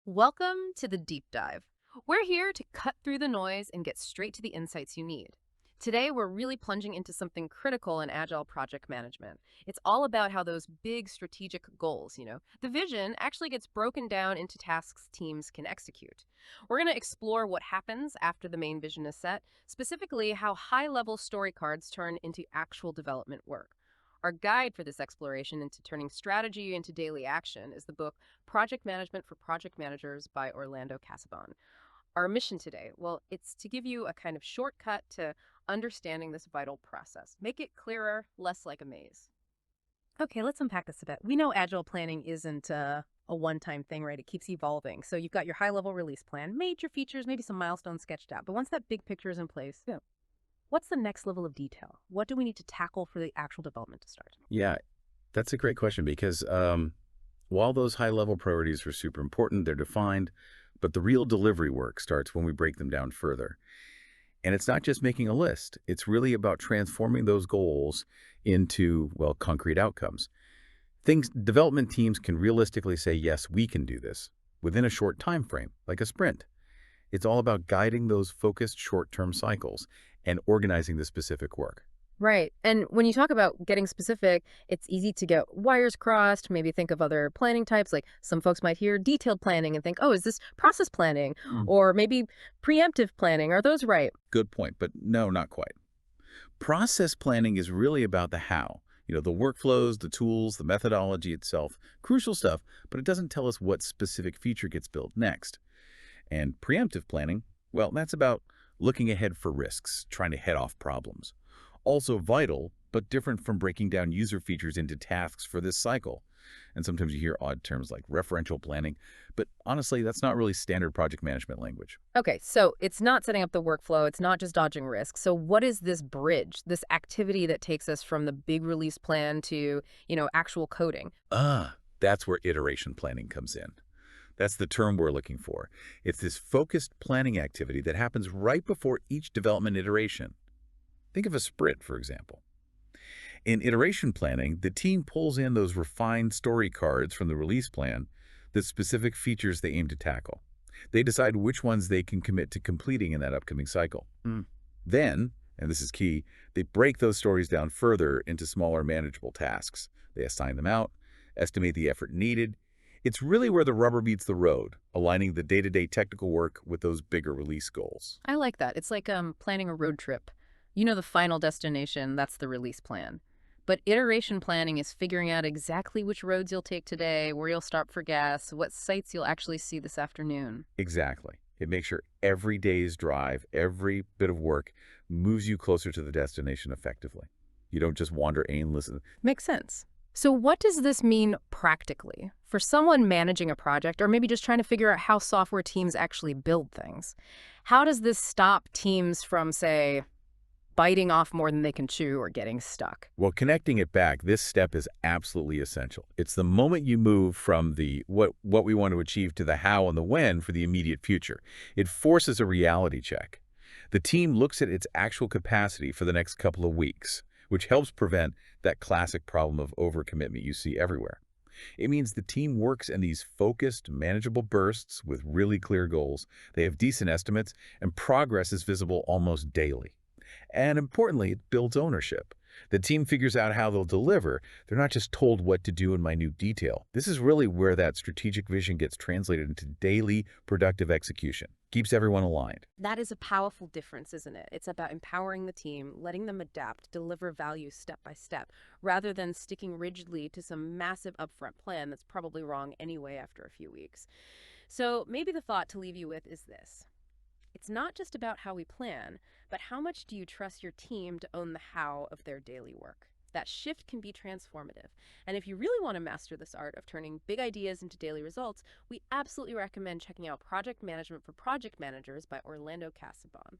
Welcome to the deep dive. We're here to cut through the noise and get straight to the insights you need. Today, we're really plunging into something critical in Agile project management. It's all about how those big strategic goals, the vision actually gets broken down into tasks teams can execute. We're going to explore what happens after the main vision is set, specifically how high level story cards turn into actual development work. Our guide for this exploration into turning strategy into daily action is the book Project Management for Project Managers by Orlando Casabon. Our mission today, well, it's to give you a kind of shortcut to understanding this vital process. Make it clearer, less like a maze. Okay, let's unpack this a bit. We know agile planning isn't a one-time thing, right? It keeps evolving. So you've got your high-level release plan, major features, maybe some milestones sketched out. But once that big picture is in place, what's the next level of detail? What do we need to tackle for the actual development to start? Yeah, that's a great question because while those high-level priorities are super important, they're defined, but the real delivery work starts when we break them down further. And it's not just making a list. It's really about transforming those goals into, well, concrete outcomes. Things development teams can realistically say, yes, we can do this within a short time frame, like a sprint. It's all about guiding those focused short-term cycles and organizing the specific work. Right. And when you talk about getting specific, it's easy to get wires crossed, maybe think of other planning types. Like some folks might hear detailed planning and think, oh, is this process planning? Or maybe preemptive planning. Are those right? Good point, but no, not quite. Process planning is really about the how. The workflows, the tools, the methodology itself, crucial stuff, but it doesn't tell us what specific feature gets built next. And preemptive planning, well, that's about looking ahead for risks, trying to head off problems. Also vital, but different from breaking down user features into tasks for this cycle. And sometimes you hear odd terms like referential planning, but honestly, that's not really standard project management language. Okay, so it's not setting up the workflow, it's not just dodging risk. So what is this bridge, this activity that takes us from the big release plan to, actual coding? That's where iteration planning comes in. That's the term we're looking for. It's this focused planning activity that happens right before each development iteration. Think of a sprint, for example. In iteration planning, the team pulls in those refined story cards from the release plan, the specific features they aim to tackle. They decide which ones they can commit to completing in that upcoming cycle. Then, and this is key, they break those stories down further into smaller manageable tasks. They assign them out, estimate the effort needed. It's really where the rubber meets the road, aligning the day-to-day technical work with those bigger release goals. I like that. It's like planning a road trip. You know the final destination, that's the release plan. But iteration planning is figuring out exactly which roads you'll take today, where you'll stop for gas, what sites you'll actually see this afternoon. Exactly. It makes sure every day's drive, every bit of work moves you closer to the destination effectively. You don't just wander aimlessly. Makes sense. So what does this mean practically for someone managing a project or maybe just trying to figure out how software teams actually build things? How does this stop teams from, say, biting off more than they can chew or getting stuck? Well, connecting it back, this step is absolutely essential. It's the moment you move from the what we want to achieve to the how and the when for the immediate future. It forces a reality check. The team looks at its actual capacity for the next couple of weeks, which helps prevent that classic problem of overcommitment you see everywhere. It means the team works in these focused, manageable bursts with really clear goals. They have decent estimates, and progress is visible almost daily. And importantly, it builds ownership. The team figures out how they'll deliver. They're not just told what to do in minute detail. This is really where that strategic vision gets translated into daily, productive execution. Keeps everyone aligned. That is a powerful difference, isn't it? It's about empowering the team, letting them adapt, deliver value step by step, rather than sticking rigidly to some massive upfront plan that's probably wrong anyway after a few weeks. So maybe the thought to leave you with is this. It's not just about how we plan, but how much do you trust your team to own the how of their daily work? That shift can be transformative. And if you really want to master this art of turning big ideas into daily results, we absolutely recommend checking out Project Management for Project Managers by Orlando Casabon.